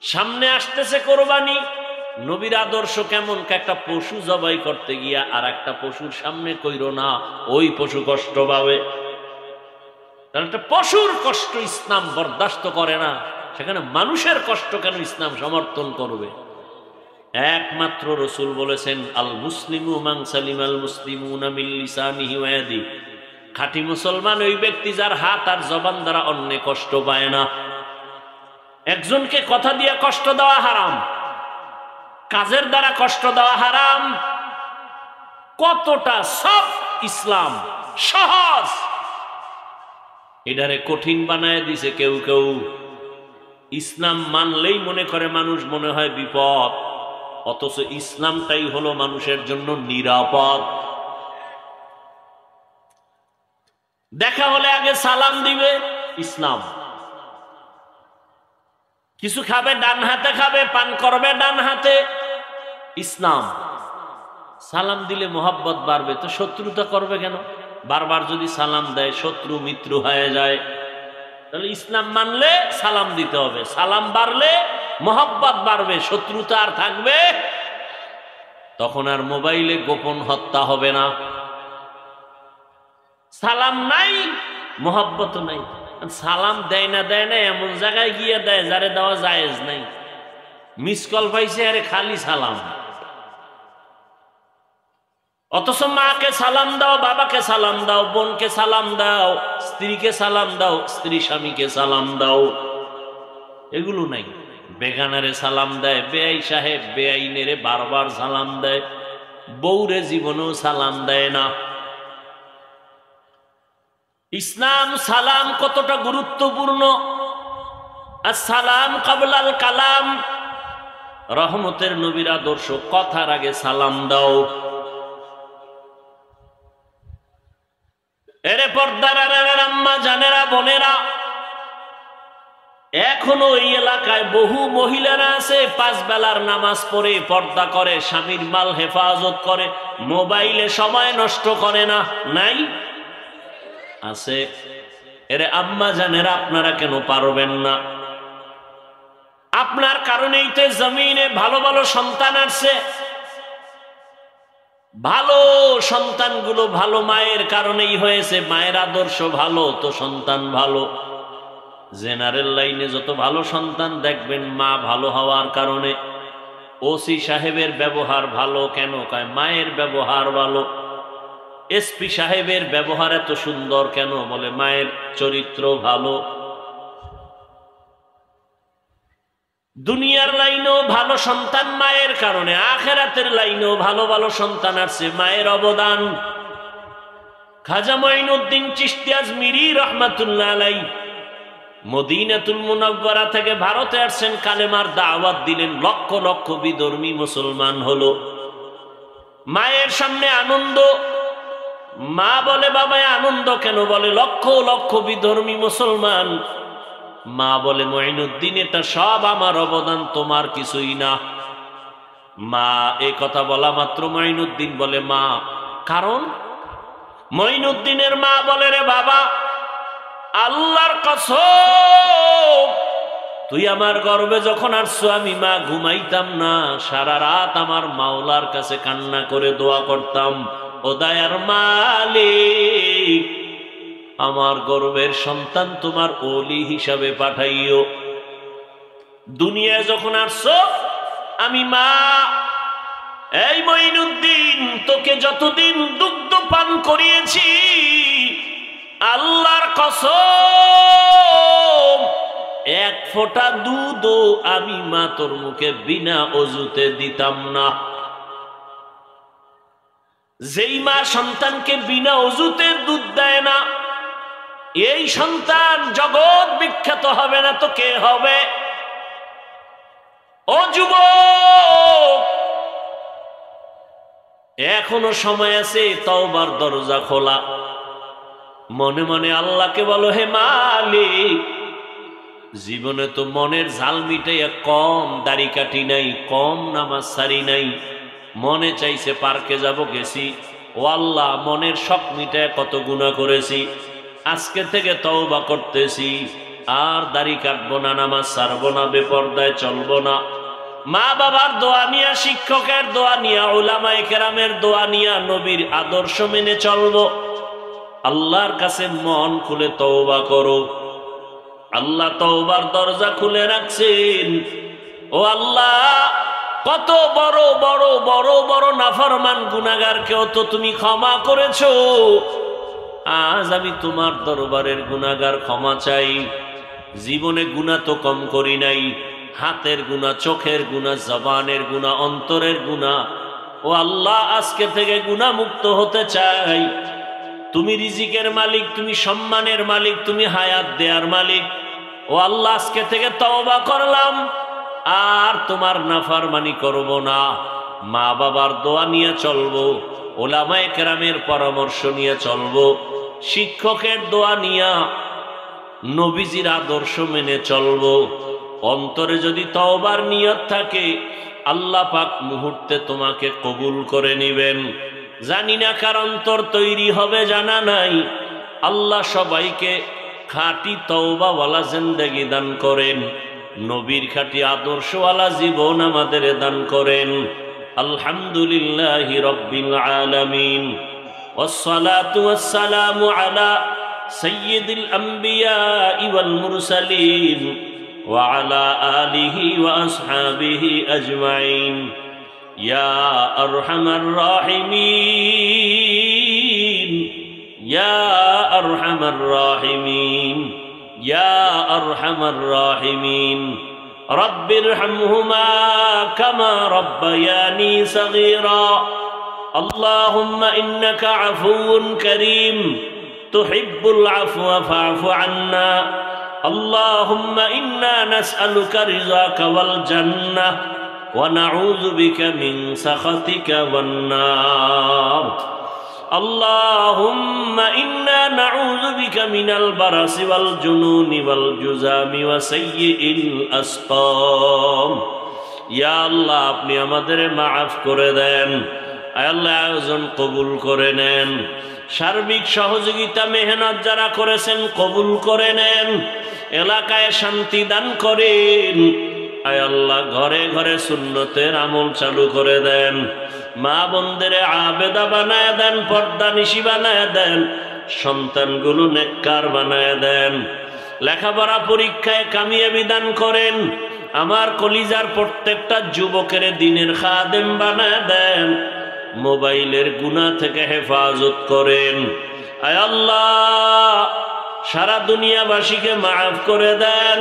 সামনে আসতেছে কোরবানি, নবীর আদর্শ কেমন, একটা পশু জবাই করতে গিয়া আর একটা পশুর সামনে কইরো না, ওই পশু কষ্ট পাবে। কারণ একটা পশুর কষ্ট ইসলাম বরদাস্ত করে না, সেখানে মানুষের কষ্ট কেন ইসলাম সমর্থন করবে? একমাত্র রসুল বলেছেন, আল মুসলিমু মান সালিম আল মুসলিমুনা মিন লিসানিহি ওয়া ইয়াদিহি, খাঁটি মুসলমান ওই ব্যক্তি যার হাত আর জবান দ্বারা অন্য কষ্ট পায় না। একজনকে কথা দিয়ে কষ্ট দেওয়া হারাম, কাজের দ্বারা কষ্ট দেওয়া হারাম। কতটা সব ইসলাম সহজ, এটারে কঠিন বানায় দিছে কেউ কেউ। ইসলাম মানলেই মনে করে মানুষ, মনে হয় বিপদ, অথচ ইসলামটাই হলো মানুষের জন্য নিরাপদ। দেখা হলে আগে সালাম দিবে, ইসলাম। কিছু খাবে ডান হাতে খাবে, পান করবে ডান হাতে, ইসলাম। সালাম দিলে মোহাব্বত বাড়বে, তো শত্রুতা করবে কেন? বারবার যদি সালাম দেয় শত্রু মিত্র হয়ে যায়। তাহলে ইসলাম মানলে সালাম দিতে হবে, সালাম বাড়লে মোহাব্বত বাড়বে, শত্রুতা আর থাকবে। তখন আর মোবাইলে গোপন হত্যা হবে না। সালাম নাই, মোহাব্বত নাই। সালাম দেয় না এমন জায়গায় গিয়ে দেয় যারে দেওয়া জায়েজ নাই। মিস কল পাইছে, আরে খালি সালাম। অথচ মাকে সালাম দাও, বাবাকে সালাম দাও, বোনকে সালাম দাও, স্ত্রীকে সালাম দাও, স্ত্রী স্বামীকে সালাম দাও, এগুলো নাই। বেগানারে সালাম দেয়, বেআই সাহেব বেআইনেরে বারবার সালাম দেয়, বউরে জীবনেও সালাম দেয় না। ইসলাম সালাম কতটা গুরুত্বপূর্ণ। আসসালাম কাবলাল কালাম, রহমতের নবীর আদর্শ, কথার আগে সালাম দাও। এরে পর্দার আম্মা জানেরা, বোনেরা, এখনো এই এলাকায় বহু মহিলারা আছে, 5 বেলার নামাজ পড়ে, পর্দা করে, স্বামীর মাল হেফাজত করে, মোবাইলে সময় নষ্ট করে না, নাই? আছে। এরে আম্মা জানেরা, আপনারা কেন পারবেন না? আপনার কারণেই তো জমিনে ভালো ভালো সন্তান আসছে। ভালো সন্তানগুলো ভালো মায়ের কারণেই হয়েছে। মায়ের আদর্শ ভালো তো সন্তান ভালো। জেনারেল লাইনে যত ভালো সন্তান দেখবেন মা ভালো হওয়ার কারণে। ওসি সাহেবের ব্যবহার ভালো কেন? কয় মায়ের ব্যবহার ভালো। এসপি সাহেবের ব্যবহার এত সুন্দর কেন? বলে মায়ের চরিত্র ভালো। দুনিয়ার লাইনেও ভালো সন্তান মায়ের কারণে, আখেরাতের লাইনেও ভালো ভালো সন্তান আসছে মায়ের অবদান। খাজা মঈনুদ্দিন চিশতি আজমিরি রহমাতুল্লাহ আলাইহি মদিনাতুল মুনাওয়ারা থেকে ভারতে আসছেন, কালেমার দাওয়াত দিলেন, লক্ষ লক্ষ বিধর্মী মুসলমান হলো। মায়ের সামনে আনন্দ। মা বলে, বাবা আনন্দ কেন? বলে লক্ষ লক্ষ বিধর্মী মুসলমান। মা বলে, মঈনুদ্দিন এটা সব আমার অবদান, তোমার কিছুই না। মা এই কথা বলা মাত্র মঈনুদ্দিন বলে মা, কারণ? মঈনুদ্দিনের মা বলে, রে বাবা, আল্লাহর কসম, তুই আমার গর্ভে যখন আসছো আমি মা ঘুমাইতাম না, সারা রাত আমার মাওলার কাছে কান্না করে দোয়া করতাম, ও দয়ার মালিক, আমার গর্ভের সন্তান তোমার ওলি হিসাবে পাঠাইও। দুনিয়ায় যখন আসছো আমি মা, এই মঈনুদ্দিন, তোকে যতদিন দুগ্ধ পান করিয়েছি, আল্লাহর কসম, এক ফোঁটা দুধও আমি মা তোর মুখে বিনা অজুতে দিতাম না। যেই মা সন্তানকে বিনা অজুতে দুধ দেয় না, এই সন্তান জগৎ বিখ্যাত হবে না তো কে হবে? ও যুবক, এখনো সময় আছে, তওবার দরজা খোলা। মনে মনে আল্লাহকে বলো, হে মালিক, জীবনে তো মনের ঝাল মিটাইয়া কম দাড়ি কাটি নাই, কম নামাজ সারি নাই, মনে চাইছে পার্কে যাব, গেছি। ও আল্লাহ, মনের শখ মিটায় কত গুনাহ করেছি, আজকে থেকে তওবা করতেছি। আর দাড়ি কাটবো না, নামাজ ছাড়বো না, বেপরদায় চলবো না, মা বাবার দোয়া নিয়া, শিক্ষকের দোয়া নিয়া, উলামায়ে কেরামের দোয়া নিয়া নবীর আদর্শ মেনে চলবো। আল্লাহর কাছে মন খুলে তওবা করো। আল্লাহ তওবার দরজা খুলে রাখছেন। ও আল্লাহ, কত বড় বড় বড় বড় নাফরমান গুনাহগারকেও তো তুমি ক্ষমা করেছো। আজ আমি তোমার দরবারের গুনাহগার ক্ষমা চাই। জীবনে গুনাহ তো কম করি নাই, হাতের গুনাহ, চোখের গুনাহ, জবানের গুনাহ, অন্তরের গুনাহ। ও আল্লাহ, আজকে থেকে গুনাহ মুক্ত হতে চাই। তুমি রিজিকের মালিক, তুমি সম্মানের মালিক, তুমি হায়াত দেয়ার মালিক। ও আল্লাহ, আজকে থেকে তওবা করলাম, আর তোমার নাফরমানি করব না। মা বাবার দোয়া নিয়ে চলবো, উলামায়ে কেরামের পরামর্শ নিয়ে চলবো, শিক্ষকের দোয়া নিয়া নবীজির আদর্শ মেনে চলবো। অন্তরে যদি তওবার নিয়ত থাকে, আল্লাহ পাক মুহূর্তে তোমাকে কবুল করে নিবেন। জানি না কার অন্তর তৈরি হবে, জানা নাই। আল্লাহ সবাইকে খাঁটি তওবাওয়ালা জিন্দেগি দান করেন, নবীর খাঁটি আদর্শওয়ালা জীবন আমাদের দান করেন। আলহামদুলিল্লাহি রাব্বিল আলামিন, ওয়াসসালাতু ওয়াসসালামু আলা সাইয়্যিদিল আম্বিয়া ওয়াল মুরসালিন ওয়া আলা আলিহি ওয়া আসহাবিহি আজমাইন। ইয়া আরহামার রাহিমিন, ইয়া আরহামার রাহিমিন, ইয়া আরহামার রাহিমিন। রব্বিরহামহুমা কামা রব্বায়ানি সগীরা। আল্লাহুম্মা ইন্নাকা আফুউন কারীম তুহিব্বুল আফওয়া ফা'ফু আন্না। আল্লাহুম্মা ইন্না নাসআলুকা রিযাকা ওয়াল জান্নাহ ওয়া নাউযু বিকা মিন সাখাতিকা ওয়ান নার। আল্লাহুম্মা ইন্না নাউযু বিকা মিনাল বারাসি ওয়াল জুনুনি ওয়াল জুযামি ওয়া সাইয়্যিল আসকাম। ইয়া আল্লাহ, আপনি আমাদের মাফ করে দেন। আল্লাহ, আয়োজন কবুল করে নেন। সার্বিক সহযোগিতা মেহনত যারা করেছেন কবুল করে নেন। এলাকায় শান্তি দান করেন। আয় আল্লাহ, ঘরে ঘরে সুন্নতের আমল চালু করে দেন। মা বোনদের আবেদা বানায় দেন, পর্দানিশী বানায় দেন। সন্তানগুলো নেককার বানায় দেন। লেখাপড়া পরীক্ষায় কামিয়াবি দান করেন। আমার কলিজার প্রত্যেকটা যুবকের দিনের খাদেম বানায় দেন। মোবাইলের গুনাহ থেকে হেফাজত করেন। আয় আল্লাহ, সারা দুনিয়াবাসীকে মাফ করে দেন।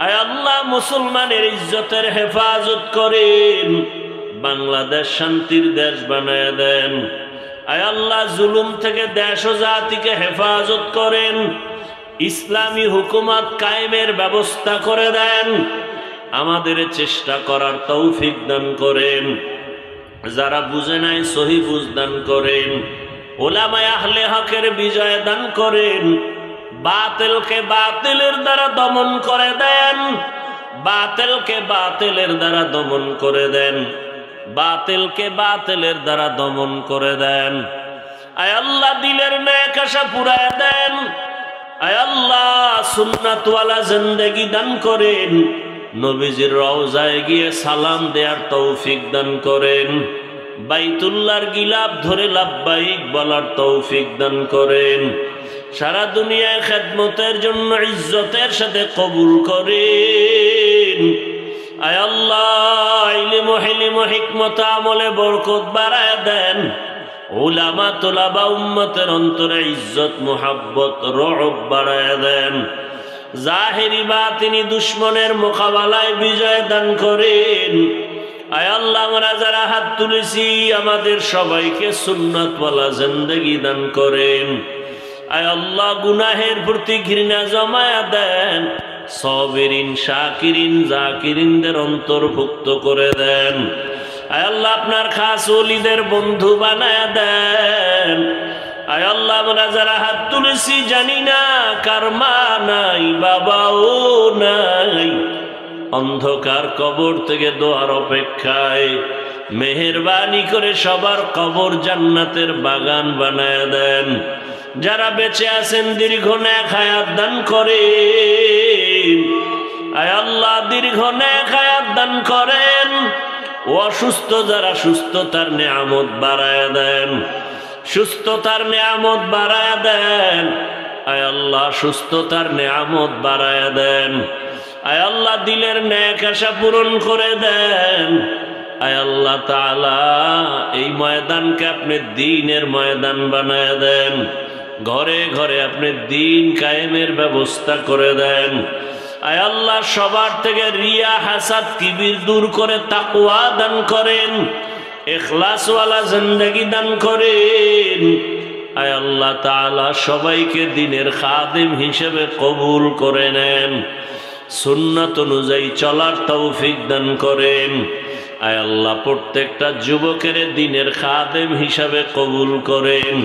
আয় আল্লাহ, মুসলমানের ইজ্জতের হেফাজত করেন। বাংলাদেশ শান্তির দেশ বানায় দেন। আয় আল্লাহ, জুলুম থেকে দেশ ও জাতিকে হেফাজত করেন। ইসলামী হুকুমত কায়েমের ব্যবস্থা করে দেন। আমাদের চেষ্টা করার তৌফিক দান করেন। যারা বুঝে নাই সহি বুঝ দান করেন। উলামায়ে আহলে হকের বিজয় দান করেন। বাতিলকে বাতিলের দ্বারা দমন করে দেন। বাতিলকে বাতিলের দ্বারা দমন করে দেন। বাতিলকে বাতিলের দ্বারা দমন করে দেন। আয় আল্লাহ, দিলের নেক আশা পুরায় দেন। আয় আল্লাহ, সুন্নাতওয়ালা জিন্দেগি দান করেন। নবীজির রওজায় গিয়ে সালাম দেওয়ার তৌফিক দান করেন। বাইতুল্লাহর গিলাফ ধরে লাব্বাইক বলার তৌফিক দান করেন। সারা দুনিয়ায় খেদমতের জন্য ইজ্জতের সাথে কবুল করেন। আয় আল্লাহ, ইলম ও হিলম ও হিকমত আমলে বরকত বাড়ায় দেন। উলামা তুলাবা উম্মতের অন্তরে ইজ্জত মুহাব্বত রব বাড়ায় দেন। জাহেরি বাতিনি দুশ্মনের মোকাবেলায় বিজয় দান করেন। আয় আল্লাহ, আমরা যারা হাত তুলেছি আমাদের সবাইকে সুন্নাতওয়ালা জিন্দেগি দান করেন। আয় আল্লাহ, গুনাহের প্রতি ঘৃণা জমায়া দেন। সাবিরিন, শাকিরিন, জাকিরিনদের অন্তর্ভুক্ত করে দেন। আয় আল্লাহ, আপনার খাস ওলিদের বন্ধু বানায়া দেন। আয় আল্লাহ, আমরা যারা হাত তুলেছি জানি না কার মা নাই, বাবাও নাই। অন্ধকার কবর থেকে দোয়ার অপেক্ষায় মেহেরবানি করে সবার কবর জান্নাতের বাগান বানায় দেন। যারা বেঁচে আছেন দীর্ঘ নেক হায়াত দান করেন। আয় আল্লাহ দীর্ঘ নেক হায়াত দান করেন। অসুস্থ যারা সুস্থতার নিয়ামত বাড়ায় দেন, সুস্থতার নিয়ামত বাড়ায় দেন। আয় আল্লাহ সুস্থতার নিয়ামত বাড়ায় দেন। আয় আল্লাহ দিলের নেক আশা পূরণ করে দেন। আয় আল্লাহ তাআলা এই ময়দানকে আপনি দ্বীনের ময়দান বানায় দেন। ঘরে ঘরে আপনি দ্বীন কায়েমের ব্যবস্থা করে দেন। আয় আল্লাহ সবার থেকে রিয়া হাসাদ কিবির দূর করে তাকওয়া দান করেন, ইখলাসওয়ালা জিন্দেগি দান করেন। আয় আল্লাহ তাআলা সবাইকে দ্বীনের খাদেম হিসেবে কবুল করে নেন, সুন্নাত অনুযায়ী চলার তৌফিক দান করেন। আয় আল্লাহ প্রত্যেকটা যুবকের দ্বীনের খাদেম হিসাবে কবুল করেন।